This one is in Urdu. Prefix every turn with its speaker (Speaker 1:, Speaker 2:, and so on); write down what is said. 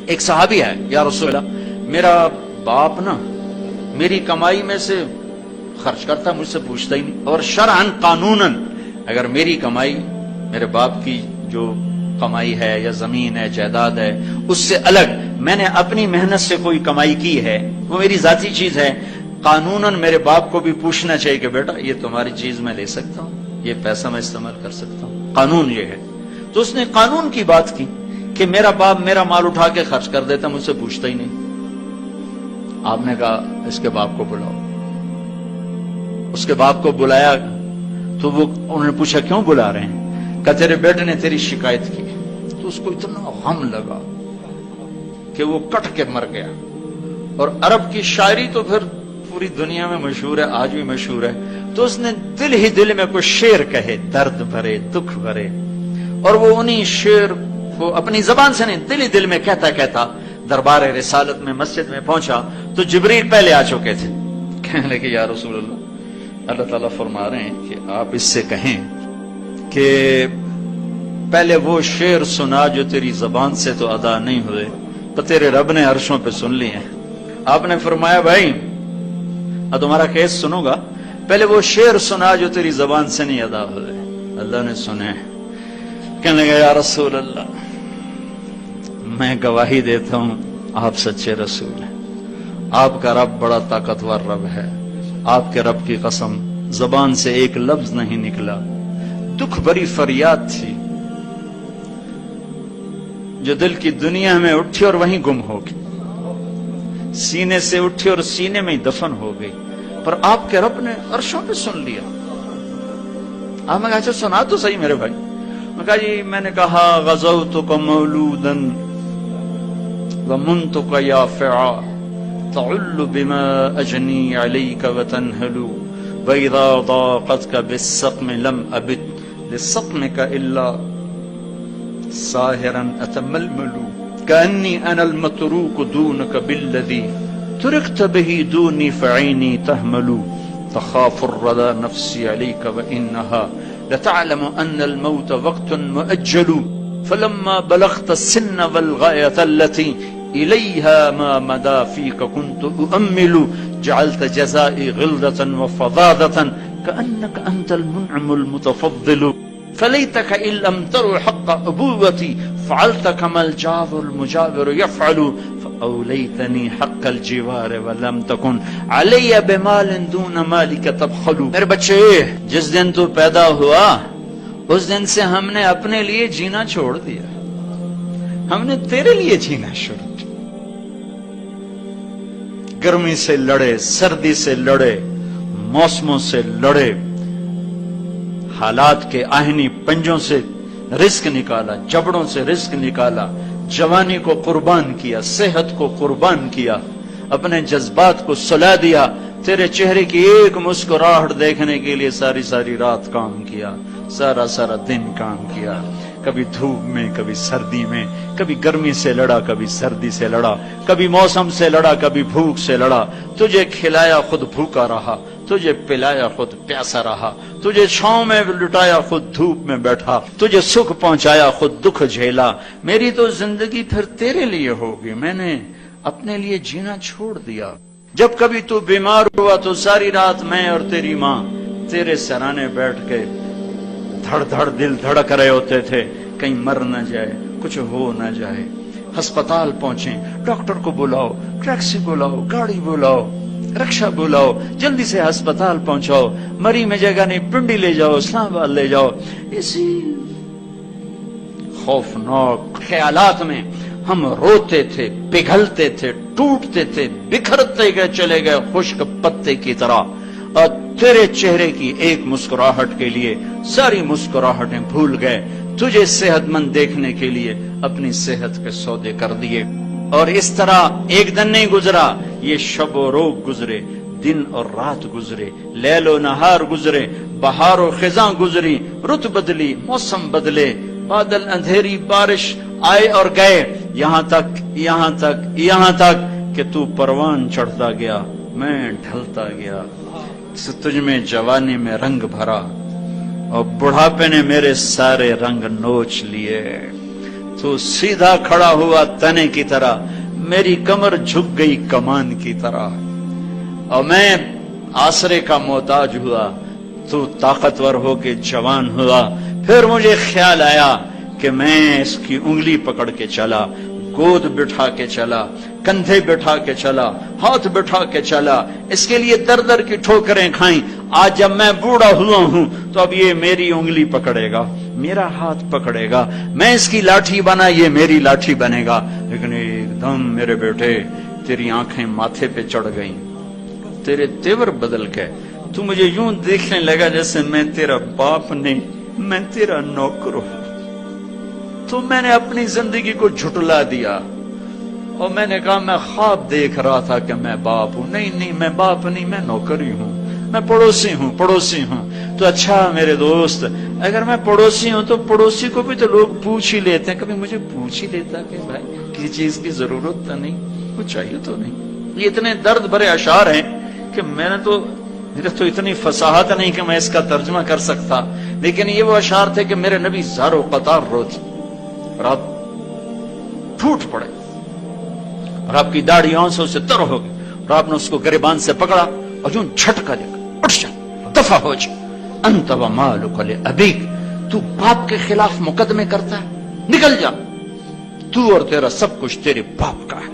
Speaker 1: ایک صحابی ہے، یا رسول اللہ میرا باپ نا میری کمائی میں سے خرچ کرتا، مجھ سے پوچھتا ہی نہیں، اور شرعن قانوناً اگر میری کمائی میرے باپ کی جو کمائی ہے یا زمین ہے جائیداد ہے اس سے الگ میں نے اپنی محنت سے کوئی کمائی کی ہے، وہ میری ذاتی چیز ہے، قانوناً میرے باپ کو بھی پوچھنا چاہیے کہ بیٹا یہ تمہاری چیز میں لے سکتا ہوں، یہ پیسہ میں استعمال کر سکتا ہوں، قانون یہ ہے۔ تو اس نے قانون کی بات کی کہ میرا باپ میرا مال اٹھا کے خرچ کر دیتا، مجھ سے پوچھتا ہی نہیں۔ آپ نے کہا اس کے باپ کو بلاؤ۔ اس کے باپ کو بلایا تو وہ انہوں نے پوچھا کیوں بلا رہے ہیں؟ کہا تیرے بیٹے نے تیری شکایت کی۔ تو اس کو اتنا غم لگا کہ وہ کٹ کے مر گیا۔ اور عرب کی شاعری تو پھر پوری دنیا میں مشہور ہے، آج بھی مشہور ہے۔ تو اس نے دل ہی دل میں کوئی شعر کہے، درد بھرے دکھ بھرے، اور وہ انہی شعر کو اپنی زبان سے نہیں دل ہی دل میں کہتا کہتا دربار رسالت میں مسجد میں پہنچا تو جبریل پہلے آ چکے تھے۔ کہنے لگے یا رسول اللہ تعالیٰ فرما رہے ہیں کہ آپ اس سے کہیں کہ پہلے وہ شعر سنا جو تیری زبان سے تو ادا نہیں ہوئے تو تیرے رب نے عرشوں پہ سن لیے ہیں۔ آپ نے فرمایا بھائی اب تمہارا کیس سنوں گا، پہلے وہ شعر سنا جو تیری زبان سے نہیں ادا ہوئے۔ اللہ نے سنے۔ کہنے لگا یا رسول اللہ میں گواہی دیتا ہوں آپ سچے رسول ہیں، آپ کا رب بڑا طاقتور رب ہے، آپ کے رب کی قسم زبان سے ایک لفظ نہیں نکلا، دکھ بھری فریاد تھی جو دل کی دنیا میں اٹھی اور وہیں گم ہو گئی، سینے سے اٹھی اور سینے میں ہی دفن ہو گئی، پر آپ کے رب نے عرشوں پہ سن لیا۔ آپ نے کہا اچھا سنا تو صحیح میرے بھائی۔ میں کہا جی میں نے کہا غزوتک مولودا ومنتک یافعا تعل بما اجنی علیک وتنہل واذا ضاقتک بالسقم لم ابت لسقمک الا ساہرا اتململ کانی انا المتروک دونک بالذی ترکت به دونی فعینی تحمل تخاف الردى نفسي عليك وإنها لتعلم أن الموت وقت مؤجل فلما بلغت السن والغاية التي إليها ما مدى فيك كنت أؤمل جعلت جزائي غلظة وفظاظة كأنك أنت المنعم المتفضل فليتك إن لم تر حق أبوتي فعلت كما الجار المجاور يفعل فأوليتني حق الجوار ولم تكن علي بمال دون مالك تبخل۔ میرے بچے جس دن تو پیدا ہوا اس دن سے ہم نے اپنے لیے جینا چھوڑ دیا، ہم نے تیرے لیے جینا شروع کیا۔ گرمی سے لڑے، سردی سے لڑے، موسموں سے لڑے، حالات کے آہنی پنجوں سے رزق نکالا، جبڑوں سے رزق نکالا، جوانی کو قربان کیا، صحت کو قربان کیا، اپنے جذبات کو سلا دیا، تیرے چہرے کی ایک مسکراہٹ دیکھنے کے لیے ساری ساری رات کام کیا، سارا سارا دن کام کیا، کبھی دھوپ میں کبھی سردی میں، کبھی گرمی سے لڑا کبھی سردی سے لڑا، کبھی موسم سے لڑا کبھی بھوک سے لڑا، تجھے کھلایا خود بھوکا رہا، تجھے پلایا خود پیاسا رہا، تجھے چھاؤں میں لٹایا خود دھوپ میں بیٹھا، تجھے سکھ پہنچایا خود دکھ جھیلا۔ میری تو زندگی پھر تیرے لیے ہوگی، میں نے اپنے لیے جینا چھوڑ دیا۔ جب کبھی تو بیمار ہوا تو ساری رات میں اور تیری ماں تیرے سرانے بیٹھ کے دھڑ دھڑ دل دھڑک رہے ہوتے تھے، کہیں مر نہ جائے، کچھ ہو نہ جائے۔ ہسپتال پہنچے، ڈاکٹر کو بلاؤ، ٹیکسی بلاؤ، گاڑی بلاؤ، رکشہ بلاؤ، جلدی سے ہسپتال پہنچاؤ، مری میں جگہ نہیں پنڈی لے جاؤ، اسلام آباد لے جاؤ۔ اسی خوفناک خیالات میں ہم روتے تھے، پگھلتے تھے، ٹوٹتے تھے، بکھرتے گئے چلے گئے خشک پتے کی طرح، اور تیرے چہرے کی ایک مسکراہٹ کے لیے ساری مسکراہٹیں بھول گئے، تجھے صحت مند دیکھنے کے لیے اپنی صحت کے سودے کر دیے۔ اور اس طرح ایک دن نہیں گزرا، یہ شب و روز گزرے، دن اور رات گزرے، لیل و نہار گزرے، بہار و خزاں گزری، رت بدلی، موسم بدلے، بادل اندھیری، بارش آئے اور گئے، یہاں تک کہ تو پروان چڑھتا گیا، میں ڈھلتا گیا، تجھ میں جوانی میں رنگ بھرا اور بڑھاپے نے میرے سارے رنگ نوچ لیے۔ تو سیدھا کھڑا ہوا تنے کی طرح، میری کمر جھک گئی کمان کی طرح، اور میں آسرے کا محتاج ہوا، تو طاقتور ہو کے جوان ہوا۔ پھر مجھے خیال آیا کہ میں اس کی انگلی پکڑ کے چلا، گود بٹھا کے چلا، کندھے بٹھا کے چلا، ہاتھ بٹھا کے چلا، اس کے لیے در در کی ٹھوکریں کھائیں۔ آج جب میں بوڑھا ہوا ہوں تو اب یہ میری انگلی پکڑے گا، میرا ہاتھ پکڑے گا، میں اس کی لاٹھی بنا، یہ میری لاٹھی بنے گا۔ لیکن ایک دم میرے بیٹے تیری آنکھیں ماتھے پہ چڑھ گئیں، تیرے تیور بدل گئے، تو مجھے یوں دیکھنے لگا جیسے میں تیرا باپ نہیں، میں تیرا نوکر ہوں۔ تو میں نے اپنی زندگی کو جھٹلا دیا اور میں نے کہا میں خواب دیکھ رہا تھا کہ میں باپ ہوں۔ نہیں، میں باپ نہیں، میں نوکر ہی ہوں، میں پڑوسی ہوں۔ تو اچھا میرے دوست، اگر میں پڑوسی ہوں تو پڑوسی کو بھی تو لوگ پوچھ ہی لیتے ہیں، کبھی مجھے پوچھ ہی لیتا کہ بھائی کسی چیز کی ضرورت تو نہیں، کچھ چاہیے تو نہیں۔ یہ اتنے درد بھرے اشعار ہیں کہ میرے تو اتنی فصاحت نہیں کہ میں اس کا ترجمہ کر سکتا، لیکن یہ وہ اشعار تھے کہ میرے نبی زار و قطار روتے اور آپ پھوٹ پڑے اور آپ کی داڑھی آنسوں سے تر ہو گئی، اور آپ نے اس کو گریبان سے پکڑا اور یوں جھٹکا دے کر اٹھ جا، دفع ہو جا، انت ومالک لابیک، تو باپ کے خلاف مقدمے کرتا ہے، نکل جا، تو اور تیرا سب کچھ تیرے باپ کا ہے۔